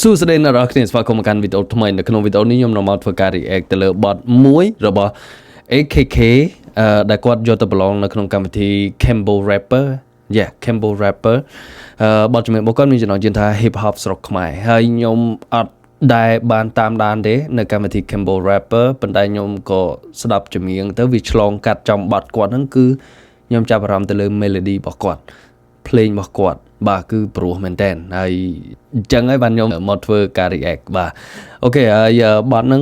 សួស្តីអ្នកនរគ្នាស្វាគមន៍មកកាន់វីដេអូថ្មីនៅក្នុងវីដេអូនេះខ្ញុំនឹងមកធ្វើការ react ទៅលើ bot មួយរបស់ AKK ដែលគាត់យកទៅប្រឡងនៅក្នុងកម្មវិធី Cambo Rapper Cambo Rapper បទចម្រៀងរបស់គាត់មានចំណងជើងថា hip hop ស្រុកខ្មែរហើយខ្ញុំអត់ដែលបានតាមដានទេនៅកម្មវិធី Cambo Rapper ប៉ុន្តែខ្ញុំក៏ស្ដាប់ចម្រៀងទៅវាឆ្លងកាត់ចំបទគាត់ហ្នឹងគឺខ្ញុំចាប់អារម្មណ៍ទៅលើ melody របស់គាត់ ភ្លេងរបស់គាត់បាទគឺព្រោះមែនតើហើយអញ្ចឹងហើយបានខ្ញុំមកធ្វើការ react បាទអូខេហើយបទហ្នឹង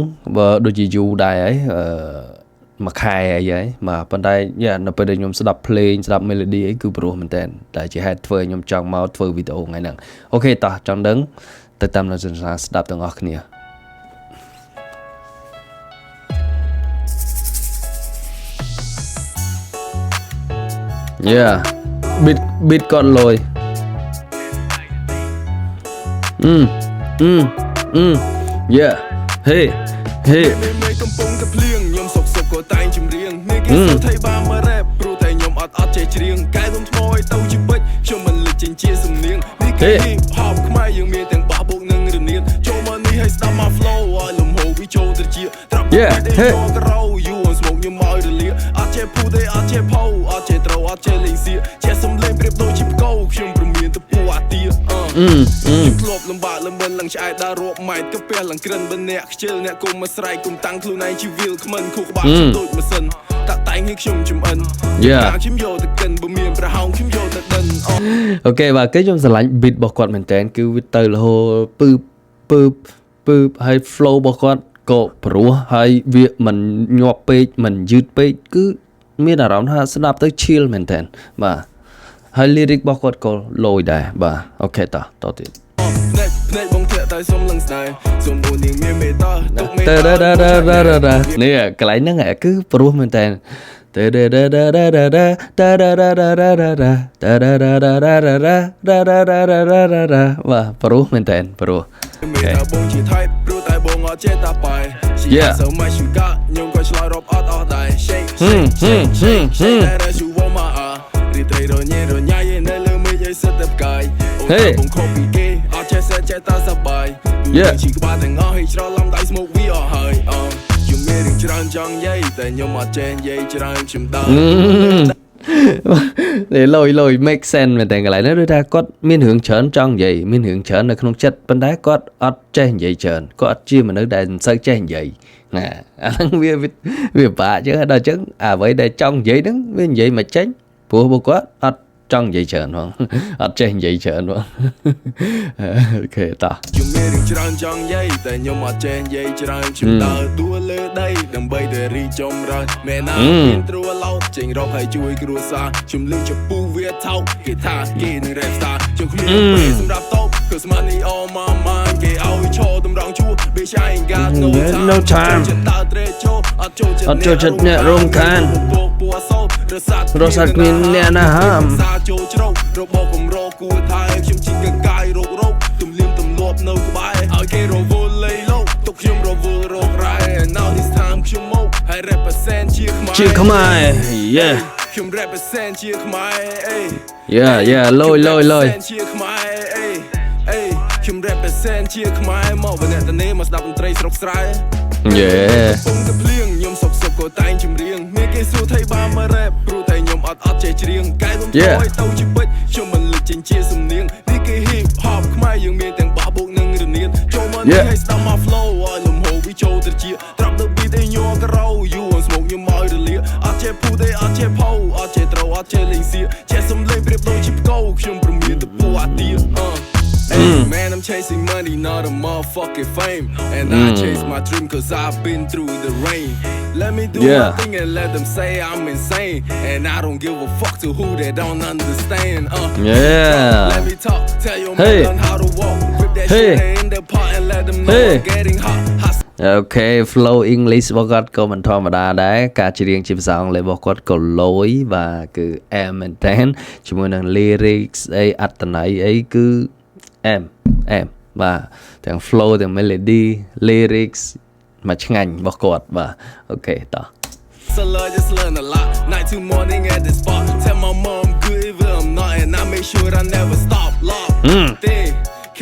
ដូចជាយូរដែរហើយមួយខែហើយបាទប៉ុន្តែនៅពេលដែលខ្ញុំស្ដាប់ភ្លេងស្ដាប់ melody អីគឺព្រោះមែនតើតែជាហេតុធ្វើខ្ញុំចង់មកធ្វើវីដេអូថ្ងៃហ្នឹងអូខេតោះចង់ដឹងទៅតាមនៅស្ដាប់ទាំងអស់គ្នា beat គាត់លយhey កំពុងតែភ្លៀងខ្ញុំសុកក៏តែងចម្រៀងនេះគេសួរថៃបានមករ៉េបព្រោះតែខ្ញុំអត់ចេះច្រៀងកែរួមថ្មឲ្យទៅជាពេជ្រខ្ញុំមិនលេចចេញជាសំនៀងនេះគេ hip hop ខ្មែរយើងមានទាំងបោះបុកនិងរនាតចូលមកនេះឲ្យស្ដាប់មក flow ឲ្យលំហូរវាចូលទៅជាត្រាប់តែក្រោយូរស្មុកខ្ញុំមករលាអត់ចេះភូទេអត់ចេះផោអត់ចេះត្រូវអត់ចេះលេងសៀចេះសំលេងប្រៀបដូចជាផ្គោខ្ញុំព្រមានទៅពូអាទាធ្លាប់លំបាកលំមិនឡើងឆ្អែតដល់រាប់ម៉ែត្រកាពះឡើងក្រិនបើអ្នកខ្ជិលអ្នកគុំមកស្រែកគុំតាំងខ្លួនឯងជីវិលខ្មិនខួរក្បាលដូចម៉ាស៊ីនតាក់តែងឲ្យខ្ញុំចំអិនខ្ញុំយកទៅកិនបើមានប្រហោងខ្ញុំយកទៅដិនអូខេបាទគេខ្ញុំស្រឡាញ់ beat របស់គាត់មែនតើគឺវាទៅរហូតពឺហើយ flow របស់គាត់ក៏ព្រោះហើយវាមិនញាប់ពេកមិនយឺតពេកគឺមានអារម្មណ៍ថាស្ដាប់ទៅ chill មែនតើបាទហើយ lyric របស់គាត់ក៏លយដែរបាទអូខេតទៀតភ្នែកបងធាក់តែសុំលឹងស្នេហ៍សុំអូននាងមានមេត្តាទុកមេត្តានេះកន្លែងហ្នឹងគឺព្រោះមែនតើបាទព្រោះមែនតើព្រោះបងជា type ព្រោះតែបងអត់ចេះតាប៉ែ so much you got ខ្ញុំក៏ឆ្លើយរាប់អត់អស់ដែរ shake that you want my រីត្រីរញ៉េរញ៉ៃនៅលើមេឃឲ្យសិតតែផ្កាយអូនបងខុសពីគេអត់ចេះចេះតាសប្បាយជីក្បាលទាំងអស់ឲ្យច្រឡំដៃស្មុកវាអស់ហើយខ្ញុំមានរឿងច្រើនចង់និយាយតែខ្ញុំអត់ចេះនិយាយច្រើនខ្ញុំដើរលយ make sense មែនតើកន្លែងនេះដូចថាគាត់មានរឿងច្រើនចង់និយាយមានរឿងច្រើននៅក្នុងចិត្តប៉ុន្តែគាត់អត់ចេះនិយាយច្រើនគាត់អត់ជាមនុស្សដែលមិនសូវចេះនិយាយណាអាហ្នឹងវាបាក់ចឹងដល់អញ្ចឹងអ្វីដែលចង់និយាយហ្នឹងវានិយាយមិនចេញព្រោះពួកគាត់អត់ចង់និយាយច្រើនផងអត់ចេះនិយាយច្រើនផងអូខេតោះខ្ញុំមានរឿងច្រើនចង់និយាយតែខ្ញុំអត់ចេះនិយាយច្រើនខ្ញុំដើរដួលលើដីដើម្បីតែរីចម្រើនមែនណាមានត្រួឡោតចេញរកឲ្យជួយគ្រួសារខ្ញុំលឺចំពូវាថោកគេថាគេនឹង rap star ខ្ញុំគ្មានពេលសម្រាប់តប cause money all my mind គេឲ្យឈរតម្រង់ជួ bitch I ain't got no time ដើរត្រេកឈរអត់ចូលចិត្តអ្នករំខានរសាត់គ្មានអ្នកណាហាមចូលជ្រោករបស់កំរគួរថែខ្ញុំជីកកាយរោគទំលៀមទម្លាប់នៅក្បែរឲ្យគេរវល់លេងលោកទុកខ្ញុំរវល់រករ៉ែ Now this time ខ្ញុំមកហើយ represent ជាខ្មែរ ខ្ញុំ represent ជាខ្មែរអេលយជាខ្មែរអេខ្ញុំ represent ជាខ្មែរមកវអ្នកតនេមកស្ដាប់តន្ត្រីស្រុកស្រែកំពុងតែភ្លៀងខ្ញុំសុកក៏តែងចម្រៀងមានគេសួរថៃបានមករ៉េបព្រោះតែខ្ញុំអត់ចេះច្រៀងកែរួមថ្មឲ្យទៅជាពេជ្រខ្ញុំមិនលេចចេញជាសំនៀងនេះគេ hip hop ខ្មែរយើងមានទាំងបោះបុកនិងរនាតចូលមកនេះឲ្យស្ដាប់មក flow ឲ្យលំហូរវាចូលទៅជាត្រាប់ទៅ beat ឲ្យញ័រក្រោយូរស្មុកខ្ញុំឲ្យរលាអត់ចេះភូទេអត់ចេះផោអត់ចេះត្រូវអត់ចេះលេងសៀចេះសំលេងប្រៀបដូចជាផ្គោខ្ញុំព្រមានទៅពូអាទាMan, I'm chasing money, not a motherfucking fame. And I chase my dream cause I've been through the rain. Let me do my thing and let them say I'm insane. And I don't give a fuck to who they don't understand. Let me talk, tell your man how to walk. Rip that shit in the pot and let them know I'm getting hot. អូខេ flow English របស់គាត់ក៏មិនធម្មតាដែរការច្រៀងជាភាសាអង់គ្លេសរបស់គាត់ក៏លយបាទគឺអែមមែនតើជាមួយនឹង lyrics អីអត្ថន័យអីគឺអែមបាទទាំង flow ទាំង melody lyrics មកឆ្ងាញ់របស់គាត់បាទអូខេតោះ So just learn a lot night to morning at the spot tell my mom good if I'm not and I make sure I never stop lock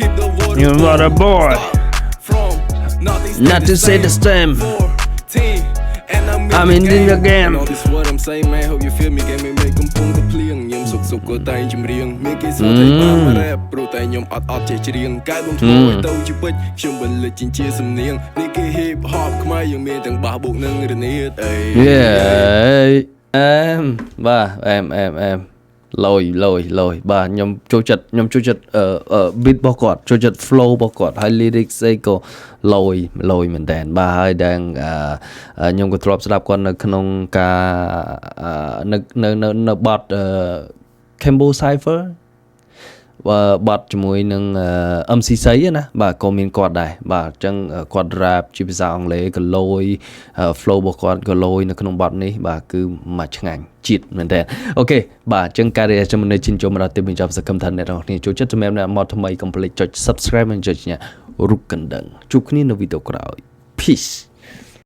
keep the water You are a boy. Stop from nothing Not to say the same. 14 and I'm in the game. And all this what I'm saying man hope you feel me គេមិនកំពុងតែភ្លៀងខ្ញុំសុកសុកក៏តែងចម្រៀងមានគេសួរថាបានមករ៉េបព្រោះតែខ្ញុំអត់ចេះច្រៀងកែបំធ្វើឲ្យទៅជាពេជ្រខ្ញុំបន្លិចជាសំនៀងនេះគេ hip hop ខ្មែរយើងមានទាំងបាសបុកនិងរនាតអី Yeah បាទអែមលយបាទខ្ញុំចូលចិត្តbeat របស់គាត់ចូលចិត្ត flow របស់គាត់ហើយ lyrics អីក៏លយមែនតើបាទហើយដែលខ្ញុំក៏ធ្លាប់ស្ដាប់គាត់នៅក្នុងការនៅបទ Cambo Cypher បាត់ជាមួយនឹង MC Say ណាបាទក៏មានគាត់ដែរបាទអញ្ចឹងគាត់ rap ជាភាសាអង់គ្លេសក៏លយ flow របស់គាត់ក៏លយនៅក្នុងបទនេះបាទគឺមកឆ្ងាញ់ជាតិមែនតើអូខេបាទអញ្ចឹងការរៀបចំនេះជិនចូលមកដល់ទីបញ្ចប់សកម្មថាអ្នកនរគ្នាចូលចិត្តសម្រាប់អ្នកមកថ្មីកុំភ្លេចចុច subscribe និងចុចរូបកណ្ដឹងជួបគ្នានៅវីដេអូក្រោយ Peace